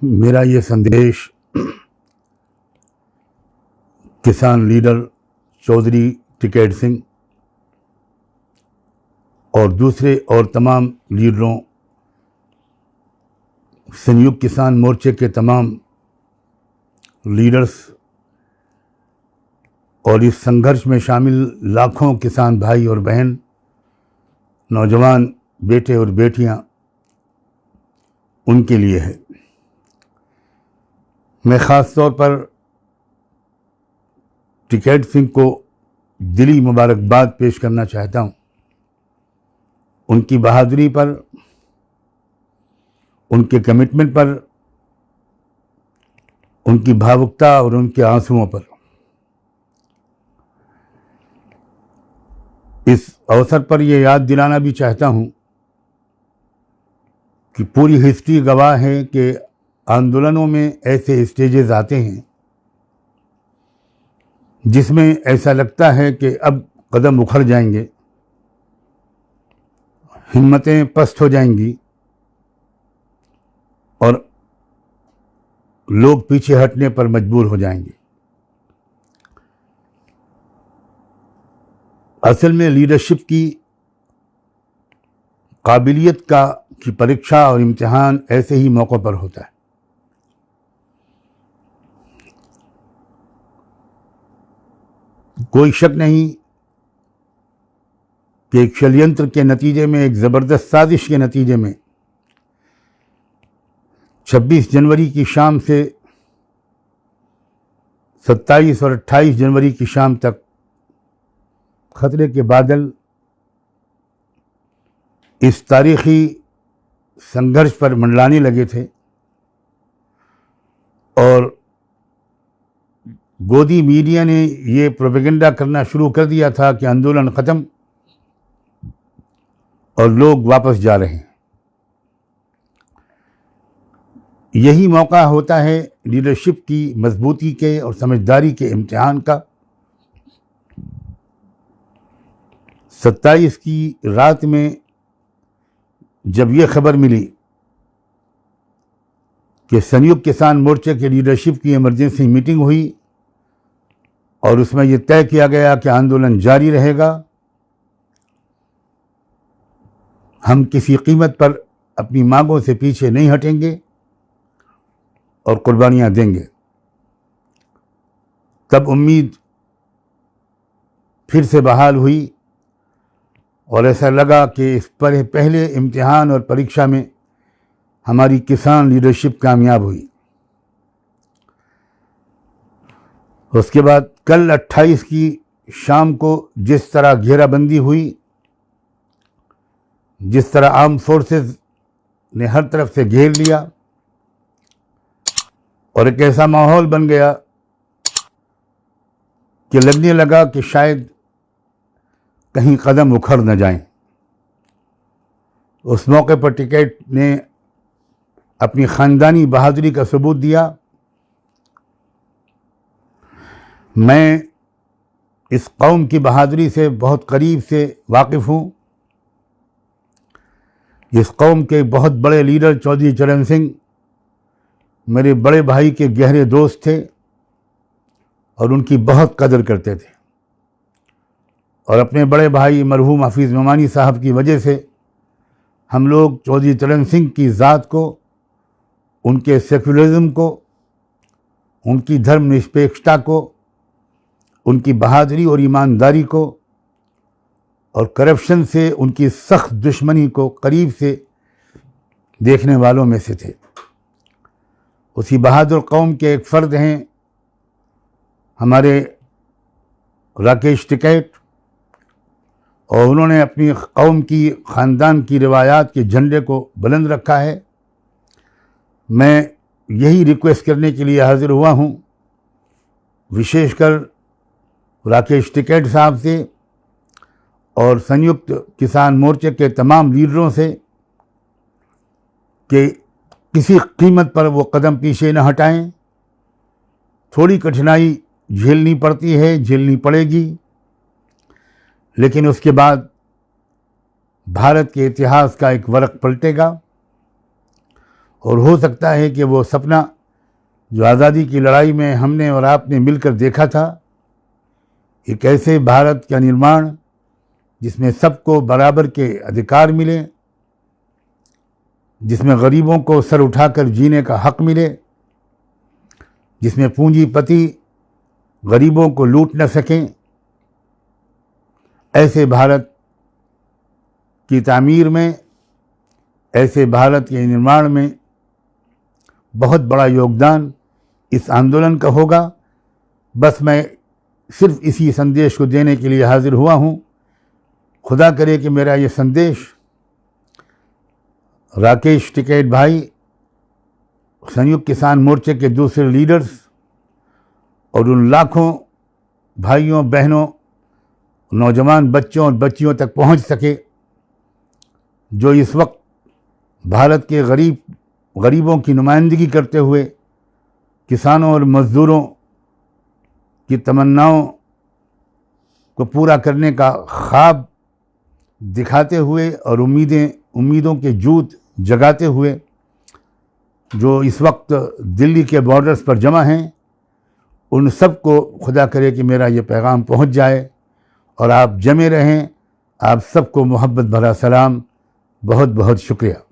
मेरा ये संदेश किसान लीडर चौधरी टिकैत सिंह और दूसरे और तमाम लीडरों, संयुक्त किसान मोर्चे के तमाम लीडर्स और इस संघर्ष में शामिल लाखों किसान भाई और बहन, नौजवान बेटे और बेटियां, उनके लिए है। मैं ख़ास तौर पर टिकैत सिंह को दिली मुबारकबाद पेश करना चाहता हूं, उनकी बहादुरी पर, उनके कमिटमेंट पर, उनकी भावुकता और उनके आंसुओं पर। इस अवसर पर यह याद दिलाना भी चाहता हूं कि पूरी हिस्ट्री गवाह है कि आंदोलनों में ऐसे स्टेजेस आते हैं जिसमें ऐसा लगता है कि अब कदम उखड़ जाएंगे, हिम्मतें पस्त हो जाएंगी और लोग पीछे हटने पर मजबूर हो जाएंगे। असल में लीडरशिप की काबिलियत की परीक्षा और इम्तिहान ऐसे ही मौक़ों पर होता है। कोई शक नहीं कि एक षड्यंत्र के नतीजे में, एक ज़बरदस्त साजिश के नतीजे में 26 जनवरी की शाम से 27 और 28 जनवरी की शाम तक खतरे के बादल इस तारीख़ी संघर्ष पर मंडलाने लगे थे और गोदी मीडिया ने ये प्रोपेगेंडा करना शुरू कर दिया था कि आंदोलन ख़त्म और लोग वापस जा रहे हैं। यही मौका होता है लीडरशिप की मजबूती के और समझदारी के इम्तिहान का। 27 की रात में जब ये खबर मिली कि संयुक्त किसान मोर्चे के लीडरशिप की इमरजेंसी मीटिंग हुई और उसमें यह तय किया गया कि आंदोलन जारी रहेगा, हम किसी कीमत पर अपनी मांगों से पीछे नहीं हटेंगे और कुर्बानियां देंगे, तब उम्मीद फिर से बहाल हुई और ऐसा लगा कि इस पर पहले इम्तिहान और परीक्षा में हमारी किसान लीडरशिप कामयाब हुई। उसके बाद कल 28 की शाम को जिस तरह घेराबंदी हुई, जिस तरह आर्म फोर्सेस ने हर तरफ से घेर लिया और एक ऐसा माहौल बन गया कि लगने लगा कि शायद कहीं कदम उखड़ न जाएं। उस मौके पर टिकैत ने अपनी ख़ानदानी बहादुरी का सबूत दिया। मैं इस कौम की बहादुरी से बहुत करीब से वाकिफ़ हूँ। इस कौम के बहुत बड़े लीडर चौधरी चरण सिंह मेरे बड़े भाई के गहरे दोस्त थे और उनकी बहुत कदर करते थे और अपने बड़े भाई मरहूम हफीज़ नोमानी साहब की वजह से हम लोग चौधरी चरण सिंह की ज़ात को, उनके सेकुलरिज्म को, उनकी धर्मनिरपेक्षता को, उनकी बहादुरी और ईमानदारी को और करप्शन से उनकी सख्त दुश्मनी को करीब से देखने वालों में से थे। उसी बहादुर कौम के एक फ़र्द हैं हमारे राकेश टिकैत और उन्होंने अपनी कौम की, ख़ानदान की रिवायात के झंडे को बुलंद रखा है। मैं यही रिक्वेस्ट करने के लिए हाज़िर हुआ हूँ, विशेषकर राकेश टिकैत साहब से और संयुक्त किसान मोर्चे के तमाम लीडरों से कि किसी कीमत पर वो कदम पीछे न हटाएं। थोड़ी कठिनाई झेलनी पड़ती है, झेलनी पड़ेगी, लेकिन उसके बाद भारत के इतिहास का एक वरक़ पलटेगा और हो सकता है कि वो सपना जो आज़ादी की लड़ाई में हमने और आपने मिलकर देखा था, एक ऐसे भारत का निर्माण जिसमें सबको बराबर के अधिकार मिले, जिसमें गरीबों को सर उठाकर जीने का हक मिले, जिसमें पूंजीपति गरीबों को लूट न सकें, ऐसे भारत की तामीर में, ऐसे भारत के निर्माण में बहुत बड़ा योगदान इस आंदोलन का होगा। बस मैं सिर्फ इसी संदेश को देने के लिए हाजिर हुआ हूँ। खुदा करे कि मेरा ये संदेश राकेश टिकैत भाई, संयुक्त किसान मोर्चे के दूसरे लीडर्स और उन लाखों भाइयों बहनों, नौजवान बच्चों और बच्चियों तक पहुंच सके जो इस वक्त भारत के गरीबों की नुमाइंदगी करते हुए किसानों और मज़दूरों की तमन्नाओं को पूरा करने का ख्वाब दिखाते हुए और उम्मीदों के जूत जगाते हुए जो इस वक्त दिल्ली के बॉर्डर्स पर जमा हैं, उन सब को खुदा करे कि मेरा ये पैगाम पहुंच जाए और आप जमे रहें। आप सबको मोहब्बत भरा सलाम। बहुत बहुत शुक्रिया।